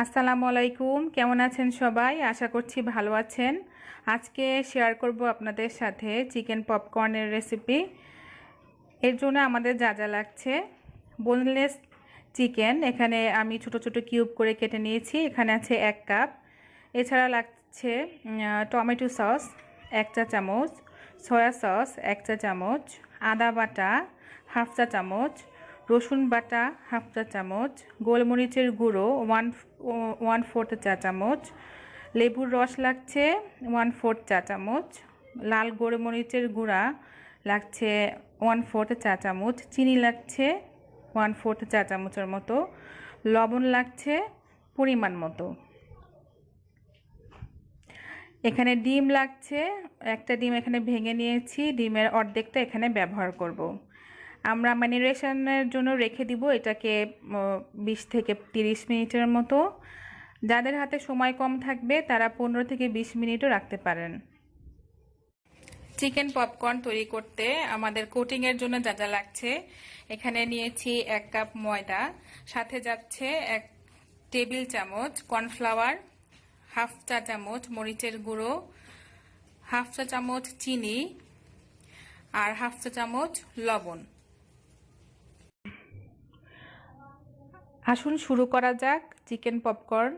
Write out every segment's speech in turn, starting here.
আসসালামু আলাইকুম, কেমন আছেন সবাই? আশা করছি ভালো আছেন। আজকে শেয়ার করব আপনাদের সাথে চিকেন পপকর্নের রেসিপি। এর জন্য আমাদের যা যা লাগছে: বোনলেস চিকেন এখানে আমি ছোট ছোট কিউব করে কেটে নিয়েছি, এখানে আছে 1 কাপ। এছাড়া লাগছে টমেটো সস 1 চা চামচ, সয়া সস 1 চা চামচ, আদা বাটা 1/2 চা চামচ, রসুন বাটা 1/2 চা চামচ, গোলমরিচের গুঁড়ো 1/4 চা চামচ, লেবুর রস লাগছে 1/4 চা চামচ, লাল গোলমরিচের গুঁড়া লাগছে 1/4 চা চামচ, চিনি লাগছে 1/4 চা চামচের মতো, লবণ লাগছে পরিমাণ মতো। এখানে ডিম লাগছে, একটা ডিম এখানে ভেঙে নিয়েছি, ডিমের অর্ধেকটা এখানে ব্যবহার করব। আমরা ম্যারিনেশনের জন্য রেখে দিব এটাকে 20 থেকে 30 মিনিটের মতো। যাদের হাতে সময় কম থাকবে তারা 15 থেকে 20 মিনিটও রাখতে পারেন। চিকেন পপকর্ন তৈরি করতে আমাদের কোটিংয়ের জন্য যা যা লাগছে: এখানে নিয়েছি 1 কাপ ময়দা, সাথে যাচ্ছে 1 টেবিল চামচ কর্নফ্লাওয়ার, 1/2 চা চামচ মরিচের গুঁড়ো, 1/2 চা চামচ চিনি আর 1/2 চা চামচ লবণ। আসুন শুরু করা যাক চিকেন পপকর্ন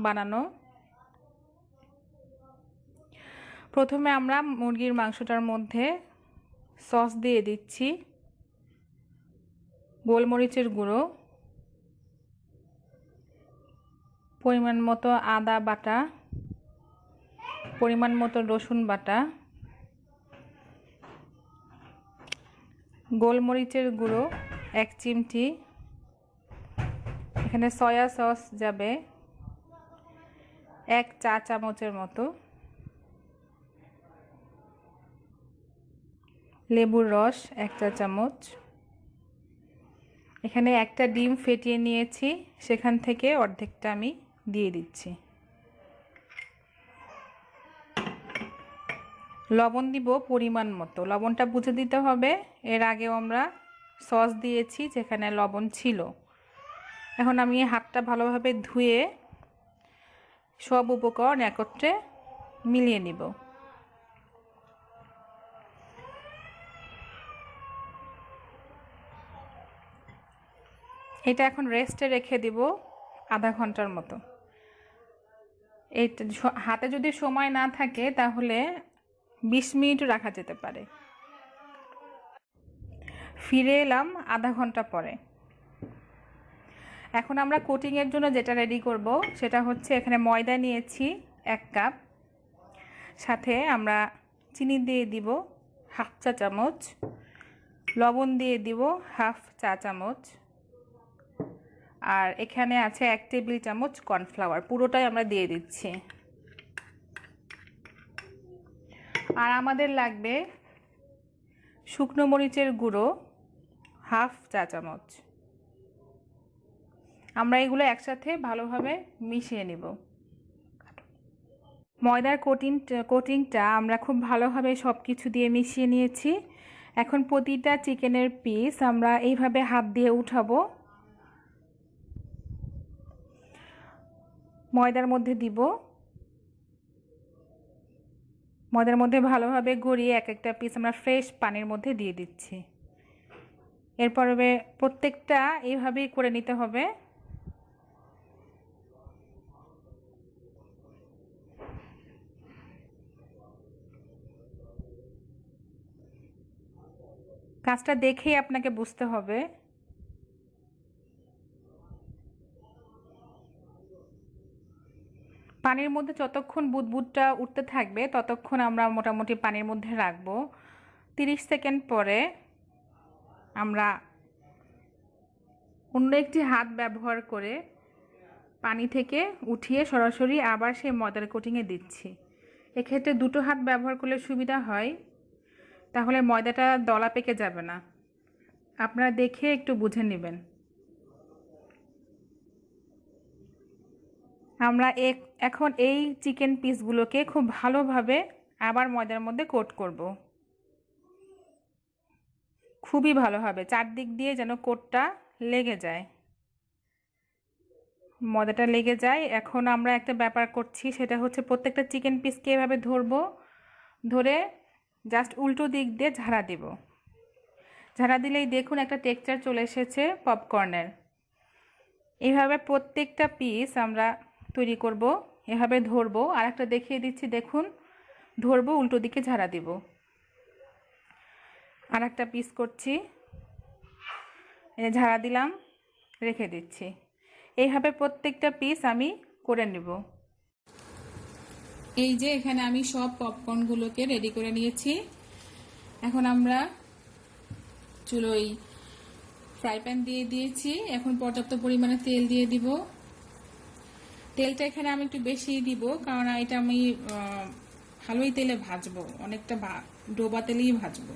বানানো। প্রথমে আমরা মুরগির মাংসটার মধ্যে সস দিয়ে দিচ্ছি, গোলমরিচের গুঁড়ো, পরিমাণ মতো আদা বাটা, পরিমাণ মতো রসুন বাটা, গোলমরিচের গুঁড়ো 1 চিমটি, এখানে সয়া সস যাবে 1 চা চামচের মতো, লেবুর রস 1 চা চামচ, এখানে একটা ডিম ফেটিয়ে নিয়েছি, সেখান থেকে অর্ধেকটা আমি দিয়ে দিচ্ছি। লবণ দিব পরিমাণ মতো, লবণটা বুঝে দিতে হবে, এর আগেও আমরা সস দিয়েছি যেখানে লবণ ছিল। এখন আমি হাতটা ভালোভাবে ধুয়ে সব উপকরণ একত্রে মিলিয়ে নিব। এটা এখন রেস্টে রেখে দিব আধা ঘন্টার মতো। এইটা হাতে যদি সময় না থাকে তাহলে 20 মিনিট রাখা যেতে পারে। ফিরে এলাম আধা ঘন্টা পরে। এখন আমরা কোটিংয়ের জন্য যেটা রেডি করব সেটা হচ্ছে, এখানে ময়দা নিয়েছি 1 কাপ, সাথে আমরা চিনি দিয়ে দিব 1/2 চা চামচ, লবণ দিয়ে দিব 1/2 চা চামচ, আর এখানে আছে 1 টেবিল চামচ কর্নফ্লাওয়ার, পুরোটাই আমরা দিয়ে দিচ্ছি। আর আমাদের লাগবে শুকনো মরিচের গুঁড়ো 1/2 চা চামচ। আমরা এগুলো একসাথে ভালোভাবে মিশিয়ে নিব। ময়দার কোটিংটা আমরা খুব ভালোভাবে সব কিছু দিয়ে মিশিয়ে নিয়েছি। এখন প্রতিটা চিকেনের পিস আমরা এইভাবে হাত দিয়ে উঠাবো, ময়দার মধ্যে দিব, ময়দার মধ্যে ভালোভাবে গড়িয়ে এক একটা পিস আমরা ফ্রেশ পানির মধ্যে দিয়ে দিচ্ছি। এরপরে প্রত্যেকটা এইভাবেই করে নিতে হবে। কাজটা দেখেই আপনাকে বুঝতে হবে। পানির মধ্যে যতক্ষণ বুদবুদটা উঠতে থাকবে ততক্ষণ আমরা মোটামুটি পানির মধ্যে রাখবো। 30 সেকেন্ড পরে আমরা অন্য একটি হাত ব্যবহার করে পানি থেকে উঠিয়ে সরাসরি আবার সেই ময়দার কোটিংয়ে দিচ্ছি। এক্ষেত্রে দুটো হাত ব্যবহার করলে সুবিধা হয়, তাহলে ময়দাটা দলা পেকে যাবে না। আপনারা দেখে একটু বুঝে নেবেন। আমরা এখন এই চিকেন পিসগুলোকে খুব ভালোভাবে আবার ময়দার মধ্যে কোট করব, খুবই ভালোভাবে চারদিক দিয়ে যেন কোটটা লেগে যায়। ময়দাটা লেগে যায়। এখন আমরা একটা ব্যাপার করছি, সেটা হচ্ছে প্রত্যেকটা চিকেন পিসকে এভাবে ধরবো, ধরে জাস্ট উল্টো দিক দিয়ে ঝাড়া দিব। ঝাড়া দিলেই দেখুন একটা টেক্সচার চলে এসেছে পপকর্নের। এইভাবে প্রত্যেকটা পিস আমরা তৈরি করব, এভাবে ধরবো। আর একটা দেখিয়ে দিচ্ছি, দেখুন ধরবো, উল্টো দিকে ঝাড়া দিব। আর একটা পিস করছি, ঝাড়া দিলাম, রেখে দিচ্ছি। এইভাবে প্রত্যেকটা পিস আমি করে নেব। এই যে এখানে আমি সব পপকর্নগুলোকে রেডি করে নিয়েছি। এখন আমরা চুলোয় ফ্রাই প্যান দিয়ে দিয়েছি। এখন পর্যাপ্ত পরিমাণে তেল দিয়ে দিব। তেলটা এখানে আমি একটু বেশি দিব, কারণ এটা আমি ভালোই তেলে ভাজবো, অনেকটা ডোবা তেলেই ভাজবো।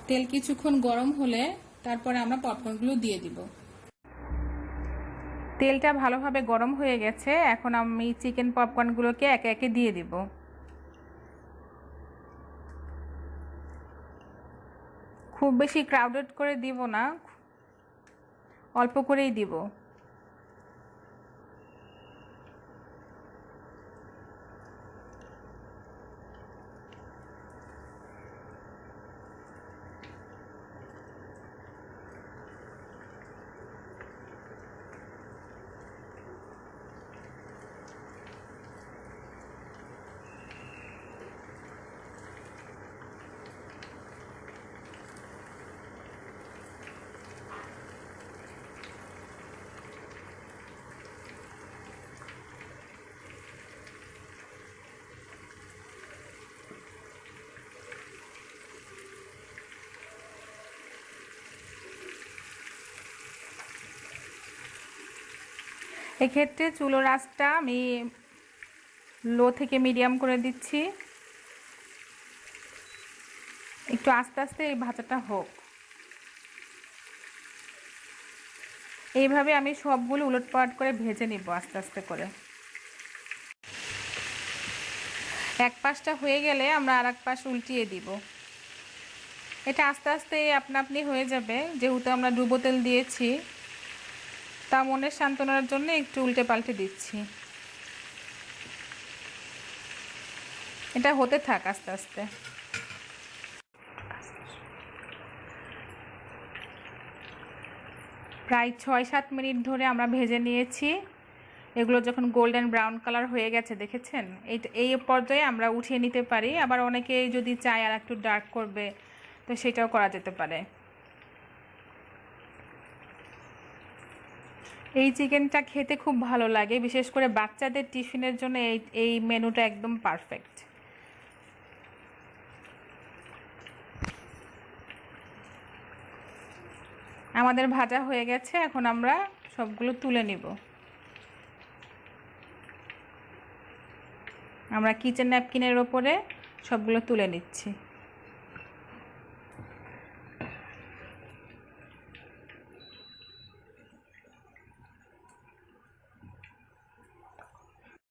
তেল কিছুক্ষণ গরম হলে তারপরে আমরা পপকর্নগুলো দিয়ে দিব। তেলটা ভালোভাবে গরম হয়ে গেছে। এখন আমি চিকেন পপকর্নগুলোকে একে একে দিয়ে দিব। খুব বেশি ক্রাউডেড করে দিব না, অল্প করেই দিব। এক্ষেত্রে চুলোর আঁচটা আমি লো থেকে মিডিয়াম করে দিচ্ছি। একটু আস্তে আস্তে এই ভাজাটা হোক। এইভাবে আমি সবগুলো উলটপালট করে ভেজে নিব আস্তে আস্তে করে। এক পাশটা হয়ে গেলে আমরা আর এক পাশ উল্টিয়ে দিব। এটা আস্তে আস্তে আপনা আপনি হয়ে যাবে, যেহেতু আমরা ডুবো তেল দিয়েছি। তা মনের সান্ত্বনার জন্য একটু উল্টে পাল্টে দিচ্ছি। এটা হতে থাক আস্তে আস্তে। প্রায় 6-7 মিনিট ধরে আমরা ভেজে নিয়েছি। এগুলো যখন গোল্ডেন ব্রাউন কালার হয়ে গেছে, দেখেছেন, এই পর্যায়ে আমরা উঠিয়ে নিতে পারি। আবার অনেকে যদি চায় আর একটু ডার্ক করবে, তো সেটাও করা যেতে পারে। এই চিকেনটা খেতে খুব ভালো লাগে, বিশেষ করে বাচ্চাদের টিফিনের জন্য এই মেনুটা একদম পারফেক্ট। আমাদের ভাজা হয়ে গেছে, এখন আমরা সবগুলো তুলে নিব। আমরা কিচেন ন্যাপকিনের ওপরে সবগুলো তুলে নিচ্ছি।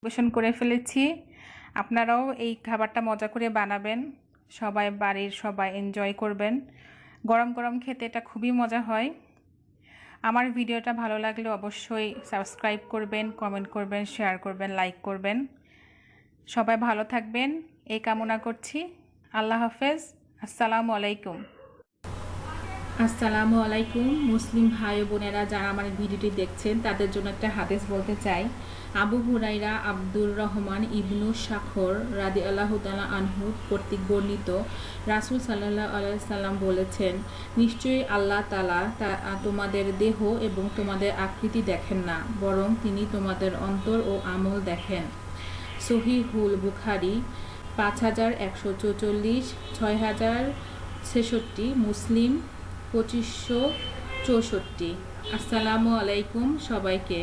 পরিবেশন করে ফেলেছি। আপনারাও এই খাবারটা মজা করে বানাবেন, সবাই বাড়ির সবাই এনজয় করবেন। গরম গরম খেতে এটা খুবই মজা হয়। আমার ভিডিওটা ভালো লাগলে অবশ্যই সাবস্ক্রাইব করবেন, কমেন্ট করবেন, শেয়ার করবেন, লাইক করবেন। সবাই ভালো থাকবেন এই কামনা করছি। আল্লাহ হাফেজ। আসসালামু আলাইকুম। আসসালামু আলাইকুম। মুসলিম ভাই বোনেরা যারা আমার ভিডিওটি দেখছেন, তাদের জন্য একটা হাদিস বলতে চাই। আবু হুরাইরা আব্দুর রহমান ইবনু শাখর রাদিয়াল্লাহু তাআলা আনহু কর্তৃক বর্ণিত, রাসূল সাল্লাল্লাহু আলাইহি সাল্লাম বলেছেন, নিশ্চয়ই আল্লাহ তাআলা তোমাদের দেহ এবং তোমাদের আকৃতি দেখেন না, বরং তিনি তোমাদের অন্তর ও আমল দেখেন। সহিহুল বুখারী 5144, 6066, মুসলিম 2564। আসসালামু আলাইকুম সবাইকে।